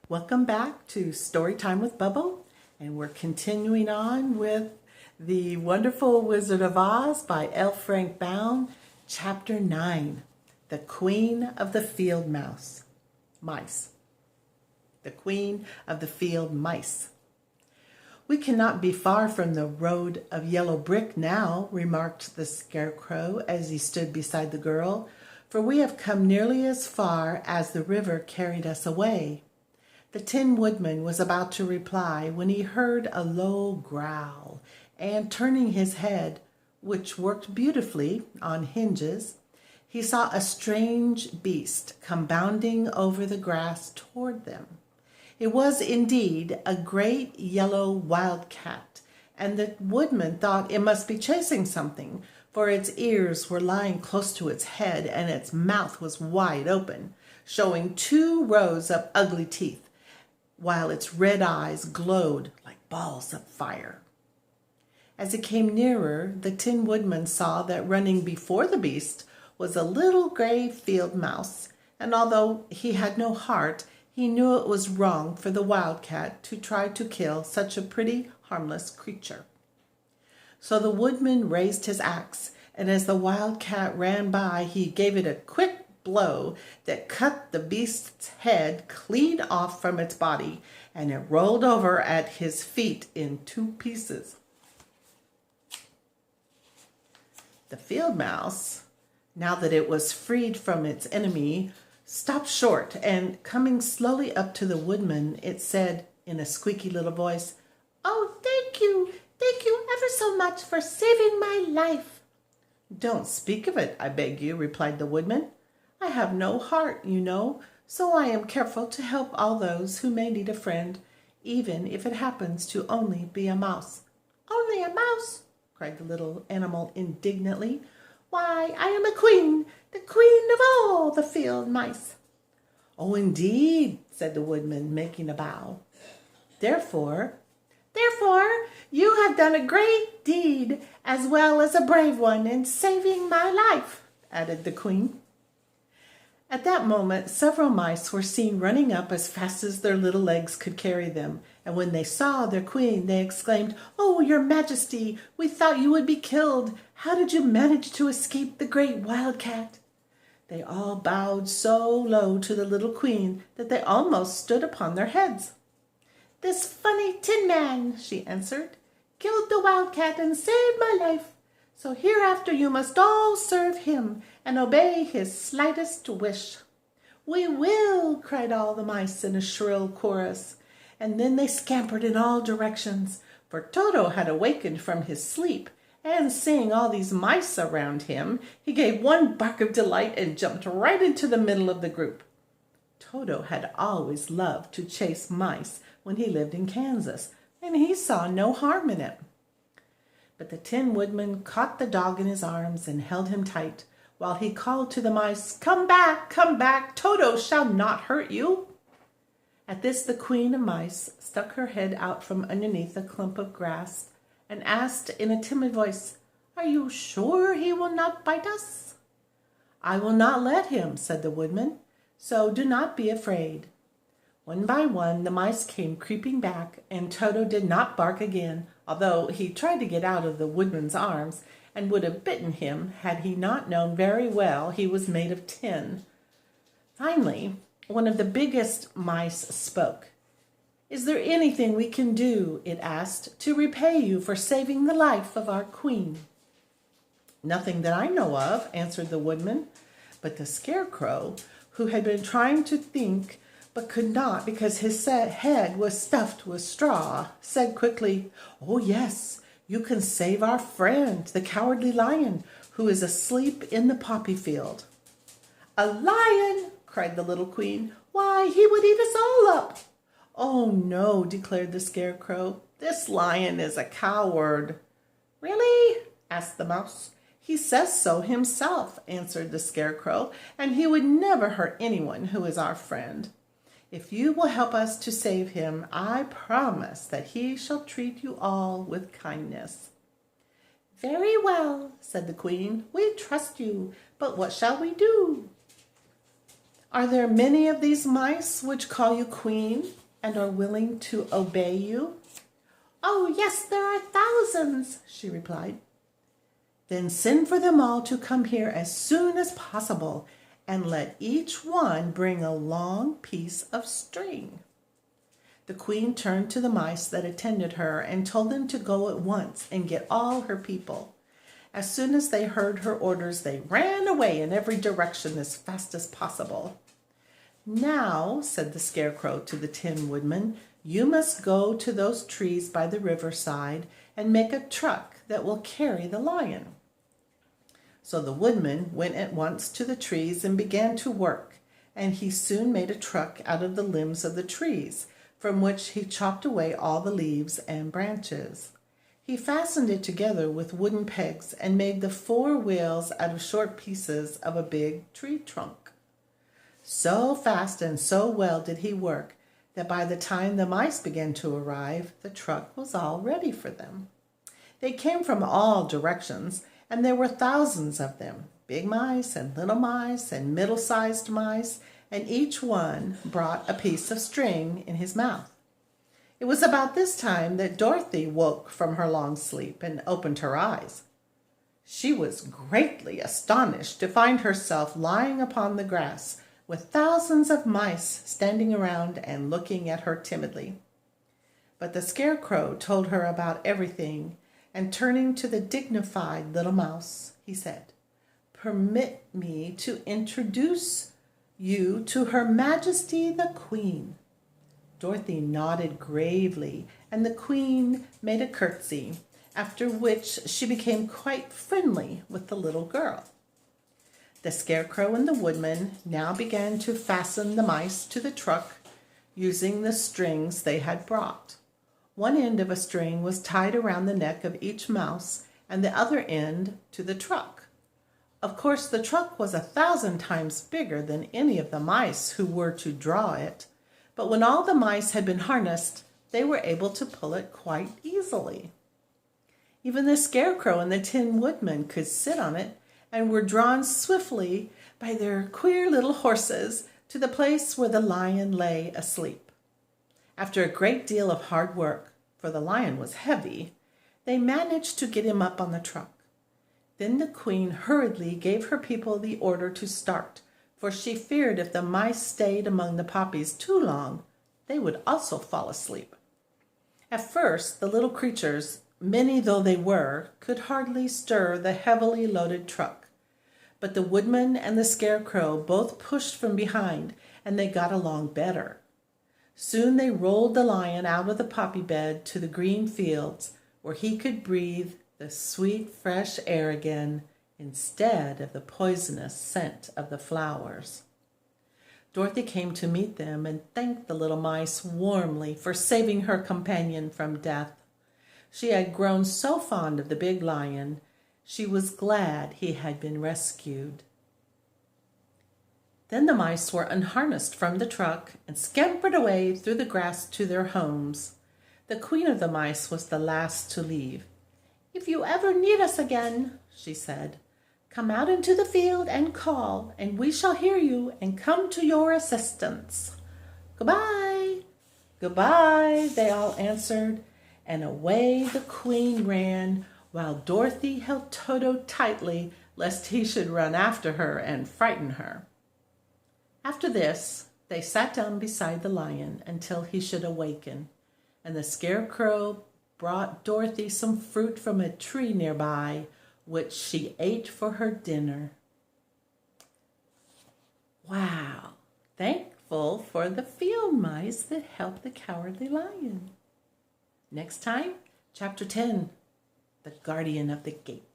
Welcome back to Storytime with Bubble, and we're continuing on with The Wonderful Wizard of Oz by L. Frank Baum, Chapter 9, The Queen of the Field Mice. The Queen of the Field Mice. "We cannot be far from the road of yellow brick now," remarked the Scarecrow as he stood beside the girl, "for we have come nearly as far as the river carried us away." The Tin Woodman was about to reply when he heard a low growl, and turning his head, which worked beautifully on hinges, he saw a strange beast come bounding over the grass toward them. It was indeed a great yellow wildcat, and the woodman thought it must be chasing something, for its ears were lying close to its head and its mouth was wide open, showing 2 rows of ugly teeth, while its red eyes glowed like balls of fire. As it came nearer, the Tin Woodman saw that running before the beast was a little gray field mouse, and although he had no heart, he knew it was wrong for the wildcat to try to kill such a pretty, harmless creature. So the woodman raised his axe, and as the wildcat ran by, he gave it a quick blow that cut the beast's head clean off from its body, and it rolled over at his feet in 2 pieces. The field mouse, now that it was freed from its enemy, stopped short, and coming slowly up to the woodman, it said in a squeaky little voice, "Oh, thank you ever so much for saving my life." "Don't speak of it, I beg you," replied the woodman. "I have no heart, you know, so I am careful to help all those who may need a friend, even if it happens to only be a mouse." "Only a mouse?" cried the little animal indignantly. "Why, I am a queen, the queen of all the field mice." "Oh, indeed," said the woodman, making a bow. Therefore, you have done a great deed, as well as a brave one, in saving my life," added the queen. At that moment, several mice were seen running up as fast as their little legs could carry them, and when they saw their queen, they exclaimed, "Oh, your majesty, we thought you would be killed. How did you manage to escape the great wildcat?" They all bowed so low to the little queen that they almost stood upon their heads. "This funny Tin Man," she answered, "killed the wildcat and saved my life. So hereafter you must all serve him and obey his slightest wish." "We will," cried all the mice in a shrill chorus, and then they scampered in all directions, for Toto had awakened from his sleep, and seeing all these mice around him, he gave one bark of delight and jumped right into the middle of the group. Toto had always loved to chase mice when he lived in Kansas, and he saw no harm in it. But the Tin Woodman caught the dog in his arms and held him tight, while he called to the mice, come back, Toto shall not hurt you." At this the Queen of Mice stuck her head out from underneath a clump of grass and asked in a timid voice, "Are you sure he will not bite us?" "I will not let him," said the woodman, "so do not be afraid." One by one the mice came creeping back, and Toto did not bark again, although he tried to get out of the woodman's arms and would have bitten him had he not known very well he was made of tin. Finally, one of the biggest mice spoke. "Is there anything we can do," it asked, "to repay you for saving the life of our queen?" "Nothing that I know of," answered the woodman, but the Scarecrow, who had been trying to think but could not because his head was stuffed with straw, said quickly, "Oh yes, you can save our friend, the Cowardly Lion, who is asleep in the poppy field." "A lion!" cried the little queen. "Why, he would eat us all up." "Oh no," declared the Scarecrow. "This lion is a coward." "Really?" asked the mouse. "He says so himself," answered the Scarecrow, "and he would never hurt anyone who is our friend. If you will help us to save him, I promise that he shall treat you all with kindness." "Very well," said the Queen. "We trust you, but what shall we do?" Are there many of these mice which call you queen and are willing to obey you?" "Oh, yes, there are thousands," she replied. "Then send for them all to come here as soon as possible, and let each one bring a long piece of string." The queen turned to the mice that attended her and told them to go at once and get all her people. As soon as they heard her orders, they ran away in every direction as fast as possible. "Now," said the Scarecrow to the Tin Woodman, "you must go to those trees by the riverside and make a truck that will carry the lion." So the Woodman went at once to the trees and began to work, and he soon made a truck out of the limbs of the trees, from which he chopped away all the leaves and branches. He fastened it together with wooden pegs and made the 4 wheels out of short pieces of a big tree trunk. So fast and so well did he work that by the time the mice began to arrive, the truck was all ready for them. They came from all directions, and there were thousands of them, big mice and little mice and middle-sized mice, and each one brought a piece of string in his mouth. It was about this time that Dorothy woke from her long sleep and opened her eyes. She was greatly astonished to find herself lying upon the grass with thousands of mice standing around and looking at her timidly. But the Scarecrow told her about everything, and turning to the dignified little mouse, he said, "Permit me to introduce you to Her Majesty the Queen." Dorothy nodded gravely, and the Queen made a curtsy, after which she became quite friendly with the little girl. The Scarecrow and the Woodman now began to fasten the mice to the truck using the strings they had brought. One end of a string was tied around the neck of each mouse and the other end to the truck. Of course, the truck was 1,000 times bigger than any of the mice who were to draw it, but when all the mice had been harnessed, they were able to pull it quite easily. Even the Scarecrow and the Tin Woodman could sit on it and were drawn swiftly by their queer little horses to the place where the lion lay asleep. After a great deal of hard work, for the lion was heavy, they managed to get him up on the truck. Then the Queen hurriedly gave her people the order to start, for she feared if the mice stayed among the poppies too long, they would also fall asleep. At first, the little creatures, many though they were, could hardly stir the heavily loaded truck. But the Woodman and the Scarecrow both pushed from behind, and they got along better. Soon they rolled the lion out of the poppy bed to the green fields, where he could breathe the sweet, fresh air again, instead of the poisonous scent of the flowers. Dorothy came to meet them and thanked the little mice warmly for saving her companion from death. She had grown so fond of the big lion, she was glad he had been rescued. Then the mice were unharnessed from the truck and scampered away through the grass to their homes. The Queen of the Mice was the last to leave. "If you ever need us again," she said, "come out into the field and call, and we shall hear you and come to your assistance." "Goodbye." "Goodbye," they all answered, and away the Queen ran, while Dorothy held Toto tightly lest he should run after her and frighten her. After this, they sat down beside the lion until he should awaken, and the Scarecrow brought Dorothy some fruit from a tree nearby, which she ate for her dinner. Wow! Thankful for the field mice that helped the Cowardly Lion. Next time, Chapter 10, The Guardian of the Gate.